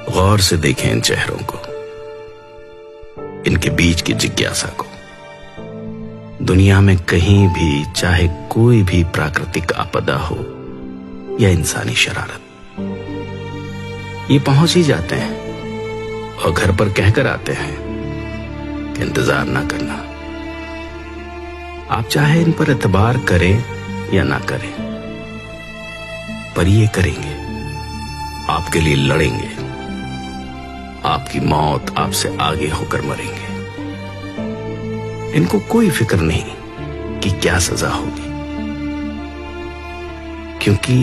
गौर से देखें इन चेहरों को, इनके बीच की जिज्ञासा को। दुनिया में कहीं भी, चाहे कोई भी प्राकृतिक आपदा हो या इंसानी शरारत, ये पहुंच ही जाते हैं और घर पर कहकर आते हैं कि इंतजार ना करना। आप चाहे इन पर एतबार करें या ना करें, पर ये करेंगे, आपके लिए लड़ेंगे, आपकी मौत आपसे आगे होकर मरेंगे। इनको कोई फिक्र नहीं कि क्या सजा होगी, क्योंकि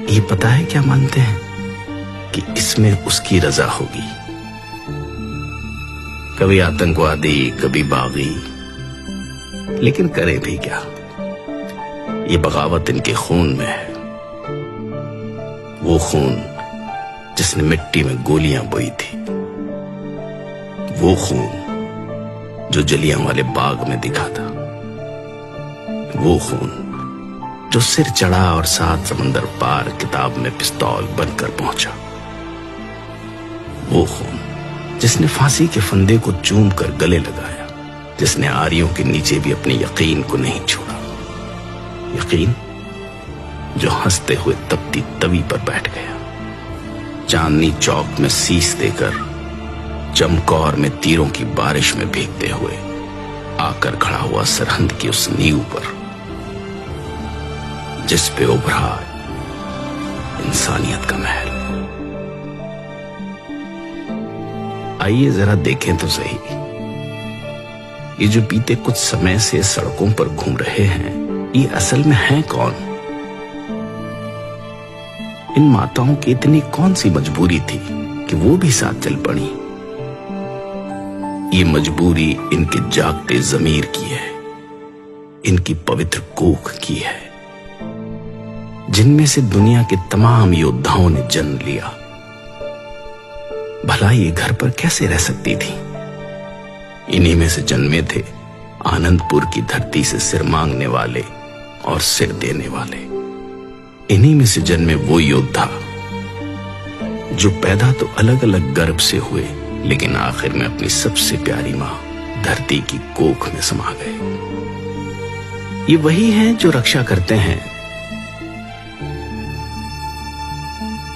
ये पता है क्या मानते हैं कि इसमें उसकी रजा होगी। कभी आतंकवादी, कभी बागी, लेकिन करे भी क्या, ये बगावत इनके खून में है। वो खून जिसने मिट्टी में गोलियां बोई थी, वो खून जो जलियांवाले बाग में दिखा था, वो खून जो सिर चढ़ा और 7 समंदर पार किताब में पिस्तौल बनकर पहुंचा, वो खून जिसने फांसी के फंदे को चूम कर गले लगाया, जिसने आरियों के नीचे भी अपने यकीन को नहीं छोड़ा। यकीन जो हंसते हुए तपती तवी पर बैठ गया, चांदनी चौक में शीश देकर चमकौर में तीरों की बारिश में भीगते हुए आकर खड़ा हुआ सरहद की उस नींव पर, जिस पे उभरा इंसानियत का महल। आइए जरा देखें तो सही, ये जो बीते कुछ समय से सड़कों पर घूम रहे हैं, ये असल में हैं कौन? इन माताओं की इतनी कौन सी मजबूरी थी कि वो भी साथ चल पड़ी? ये मजबूरी इनके जागते ज़मीर की है, इनकी पवित्र कोख की है, जिनमें से दुनिया के तमाम योद्धाओं ने जन्म लिया। भला ये घर पर कैसे रह सकती थी? इन्हीं में से जन्मे थे आनंदपुर की धरती से सिर मांगने वाले और सिर देने वाले। इन्हीं में से जन्मे वो योद्धा जो पैदा तो अलग अलग गर्भ से हुए, लेकिन आखिर में अपनी सबसे प्यारी मां धरती की कोख में समा गए। ये वही हैं जो रक्षा करते हैं,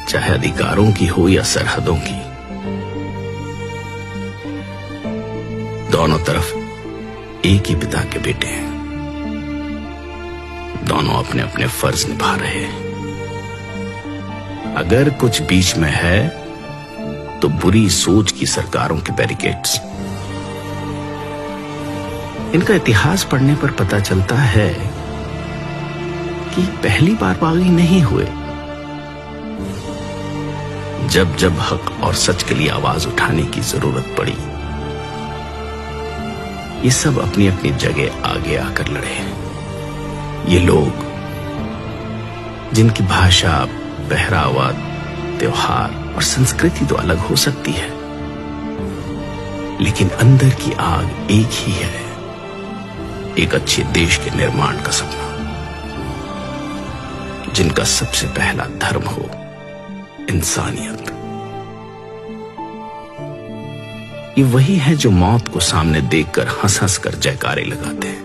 चाहे अधिकारों की हो या सरहदों की। दोनों तरफ एक ही पिता के बेटे हैं, दोनों अपने अपने फर्ज निभा रहे हैं। अगर कुछ बीच में है तो बुरी सोच की सरकारों के बैरिकेड्स। इनका इतिहास पढ़ने पर पता चलता है कि पहली बार बागी नहीं हुए। जब जब हक और सच के लिए आवाज उठाने की जरूरत पड़ी, ये सब अपनी अपनी जगह आगे आकर लड़े हैं। ये लोग जिनकी भाषा, पहरावा, त्योहार और संस्कृति तो अलग हो सकती है, लेकिन अंदर की आग एक ही है, एक अच्छे देश के निर्माण का सपना, जिनका सबसे पहला धर्म हो इंसानियत। ये वही है जो मौत को सामने देखकर हंस हंस कर जयकारे लगाते हैं।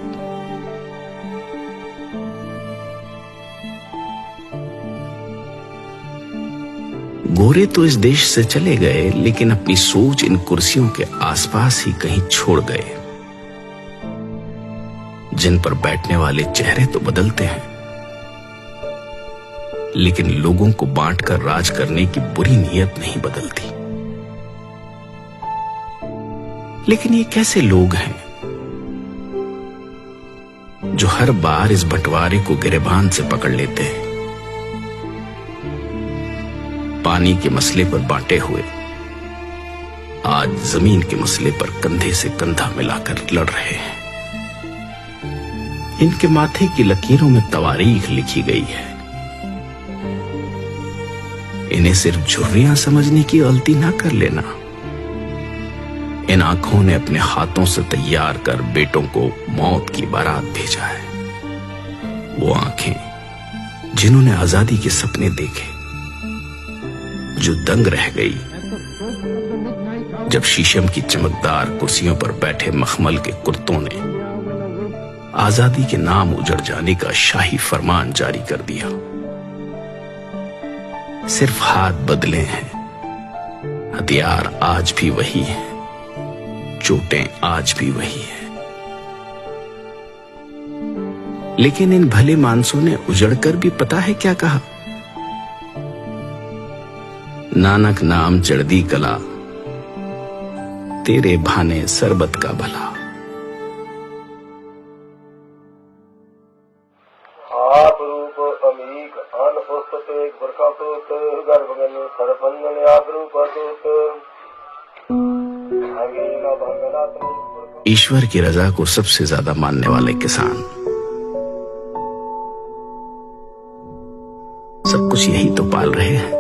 गोरे तो इस देश से चले गए, लेकिन अपनी सोच इन कुर्सियों के आसपास ही कहीं छोड़ गए। जिन पर बैठने वाले चेहरे तो बदलते हैं, लेकिन लोगों को बांटकर राज करने की बुरी नीयत नहीं बदलती। लेकिन ये कैसे लोग हैं जो हर बार इस बंटवारे को गिरेबान से पकड़ लेते हैं? पानी के मसले पर बांटे हुए आज जमीन के मसले पर कंधे से कंधा मिलाकर लड़ रहे हैं। इनके माथे की लकीरों में तवारीख लिखी गई है। इन्हें सिर्फ झुर्रियां समझने की गलती ना कर लेना। इन आंखों ने अपने हाथों से तैयार कर बेटों को मौत की बारात भेजा है। वो आंखें जिन्होंने आजादी के सपने देखे, जो दंग रह गई जब शीशम की चमकदार कुर्सियों पर बैठे मखमल के कुर्तों ने आजादी के नाम उजड़ जाने का शाही फरमान जारी कर दिया। सिर्फ हाथ बदले हैं, हथियार आज भी वही है, चोटें आज भी वही है। लेकिन इन भले मानसों ने उजड़कर भी पता है क्या कहा? नानक नाम चढ़दी कला, तेरे भाने सरबत का भला। आप रूप अमीक अन पुस्तक बरकत गर्भगन सरपंगन आग्रूपत ईश्वर की रजा को सबसे ज्यादा मानने वाले किसान सब कुछ यही तो पाल रहे हैं।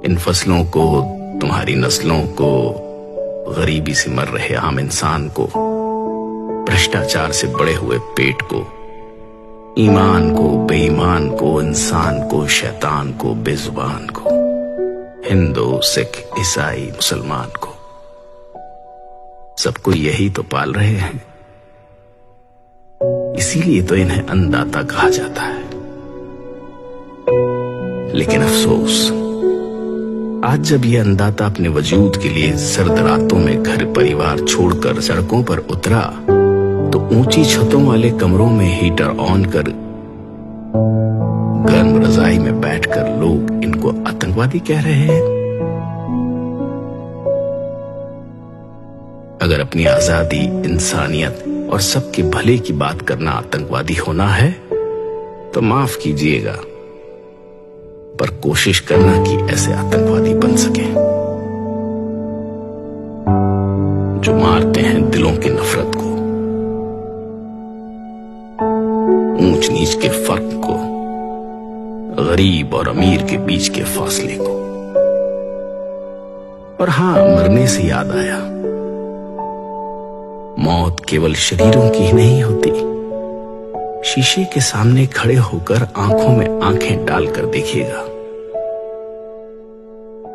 इन फसलों को, तुम्हारी नस्लों को, गरीबी से मर रहे आम इंसान को, भ्रष्टाचार से बड़े हुए पेट को, ईमान को, बेईमान को, इंसान को, शैतान को, बेजुबान को, हिंदू, सिख, ईसाई, मुसलमान को, सबको यही तो पाल रहे हैं। इसीलिए तो इन्हें अन्नदाता कहा जाता है। लेकिन अफसोस, आज जब यह अन्नदाता अपने वजूद के लिए सर्द रातों में घर परिवार छोड़कर सड़कों पर उतरा, तो ऊंची छतों वाले कमरों में हीटर ऑन कर गर्म रजाई में बैठकर लोग इनको आतंकवादी कह रहे हैं। अगर अपनी आजादी, इंसानियत और सबके भले की बात करना आतंकवादी होना है तो माफ कीजिएगा, पर कोशिश करना कि ऐसे आतंकवादी बन सके जो मारते हैं दिलों की नफरत को, ऊंच नीच के फर्क को, गरीब और अमीर के बीच के फासले को। और हां, मरने से याद आया, मौत केवल शरीरों की ही नहीं होती। शीशे के सामने खड़े होकर आंखों में आंखें डालकर देखिएगा,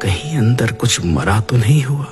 कहीं अंदर कुछ मरा तो नहीं हुआ।